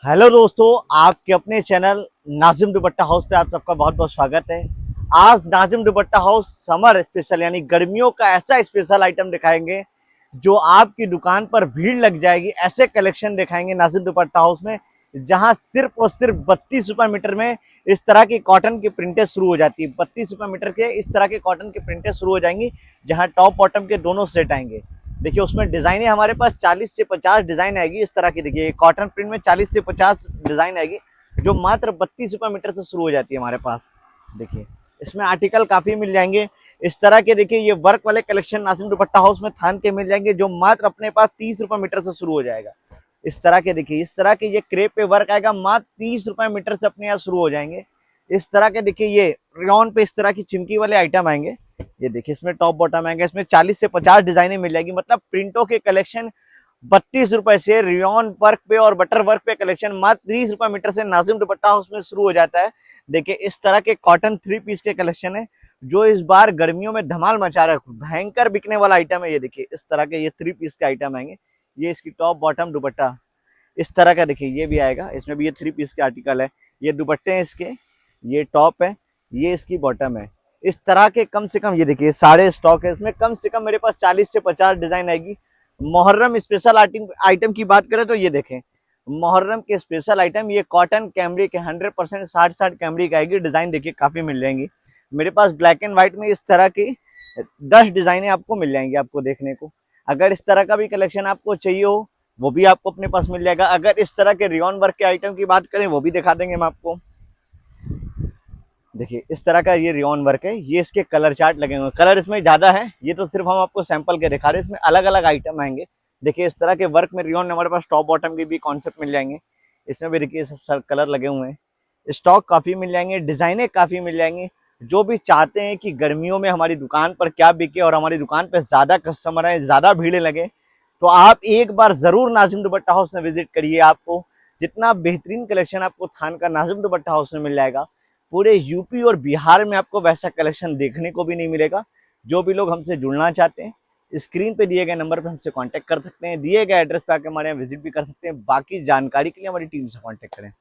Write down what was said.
Hello दोस्तों, आपके अपने चैनल नाजिम दुपट्टा हाउस पे आप सबका बहुत बहुत स्वागत है। आज नाजिम दुपट्टा हाउस समर स्पेशल यानी गर्मियों का ऐसा स्पेशल आइटम दिखाएंगे जो आपकी दुकान पर भीड़ लग जाएगी। ऐसे कलेक्शन दिखाएंगे नाजिम दुपट्टा हाउस में, जहां सिर्फ और सिर्फ 32 रुपये मीटर में इस तरह की कॉटन की प्रिंटें शुरू हो जाती है। 32 रुपये मीटर के इस तरह के कॉटन की प्रिंटें शुरू हो जाएंगी, जहां टॉप बॉटम के दोनों सेट आएंगे। देखिए उसमें डिजाइने हमारे पास 40 से 50 डिजाइन आएगी इस तरह की। देखिए कॉटन प्रिंट में 40 से 50 डिजाइन आएगी, जो मात्र 32 रुपये मीटर से शुरू हो जाती है हमारे पास। देखिए इसमें आर्टिकल काफी मिल जाएंगे इस तरह के। देखिए ये वर्क वाले कलेक्शन नाजिम दुपट्टा हाउस में थान के मिल जाएंगे, जो मात्र अपने पास 30 रुपये मीटर से शुरू हो जाएगा। इस तरह के देखिए, इस तरह के ये क्रेप पे वर्क आएगा, मात्र 30 रुपये मीटर से अपने यहाँ शुरू हो जाएंगे। इस तरह के देखिए ये रेयॉन पे इस तरह की चिमकी वाले आइटम आएंगे। ये देखिए इसमें टॉप बॉटम आएंगे, इसमें 40 से 50 डिजाइनें मिल जाएगी। मतलब प्रिंटों के कलेक्शन 32 रुपए से, रियॉन वर्क पे और बटर वर्क पे कलेक्शन मात्र 30 रुपये मीटर से नाजिम दुपट्टा हाउस में शुरू हो जाता है। देखिए इस तरह के कॉटन 3 पीस के कलेक्शन है, जो इस बार गर्मियों में धमाल मचा रहा है, भयंकर बिकने वाला आइटम है। ये देखिए इस तरह के ये 3 पीस के आइटम आएंगे। ये इसकी टॉप बॉटम दुपट्टा इस तरह का देखिए ये भी आएगा। इसमें भी ये 3 पीस के आर्टिकल है। ये दुपट्टे हैं इसके, ये टॉप है, ये इसकी बॉटम है। इस तरह के कम से कम ये देखिए सारे स्टॉक है। इसमें कम से कम मेरे पास 40 से 50 डिजाइन आएगी। मुहर्रम स्पेशल आइटम की बात करें तो ये देखें, मुहर्रम के स्पेशल आइटम ये कॉटन कैमरी के 100% 60 कैमरी का आएगी। डिजाइन देखिए काफी मिल जाएंगी मेरे पास। ब्लैक एंड व्हाइट में इस तरह की 10 डिजाइने आपको मिल जाएंगी आपको देखने को। अगर इस तरह का भी कलेक्शन आपको चाहिए हो, वो भी आपको अपने पास मिल जाएगा। अगर इस तरह के रियॉन वर्क के आइटम की बात करें, वो भी दिखा देंगे हम आपको। देखिए इस तरह का ये रियॉन वर्क है। ये इसके कलर चार्ट लगे हुए हैं, कलर इसमें ज्यादा है। ये तो सिर्फ हम आपको सैंपल के दिखा रहे हैं, इसमें अलग अलग आइटम आएंगे। देखिए इस तरह के वर्क में रियॉन हमारे पास टॉप बॉटम के भी कॉन्सेप्ट मिल जाएंगे। इसमें भी देखिए सब कलर लगे हुए हैं। स्टॉक काफी मिल जाएंगे, डिजाइने काफी मिल जाएंगी। जो भी चाहते हैं कि गर्मियों में हमारी दुकान पर क्या बिके और हमारी दुकान पर ज्यादा कस्टमर आए, ज्यादा भीड़ लगे, तो आप एक बार जरूर नाजिम दुपट्टा हाउस में विजिट करिए। आपको जितना बेहतरीन कलेक्शन आपको थान का नाजिम दुपट्टा हाउस में मिल जाएगा, पूरे यूपी और बिहार में आपको वैसा कलेक्शन देखने को भी नहीं मिलेगा। जो भी लोग हमसे जुड़ना चाहते हैं, स्क्रीन पे दिए गए नंबर पे हमसे कांटेक्ट कर सकते हैं। दिए गए एड्रेस पे आकर हमारे यहाँ विजिट भी कर सकते हैं। बाकी जानकारी के लिए हमारी टीम से कांटेक्ट करें।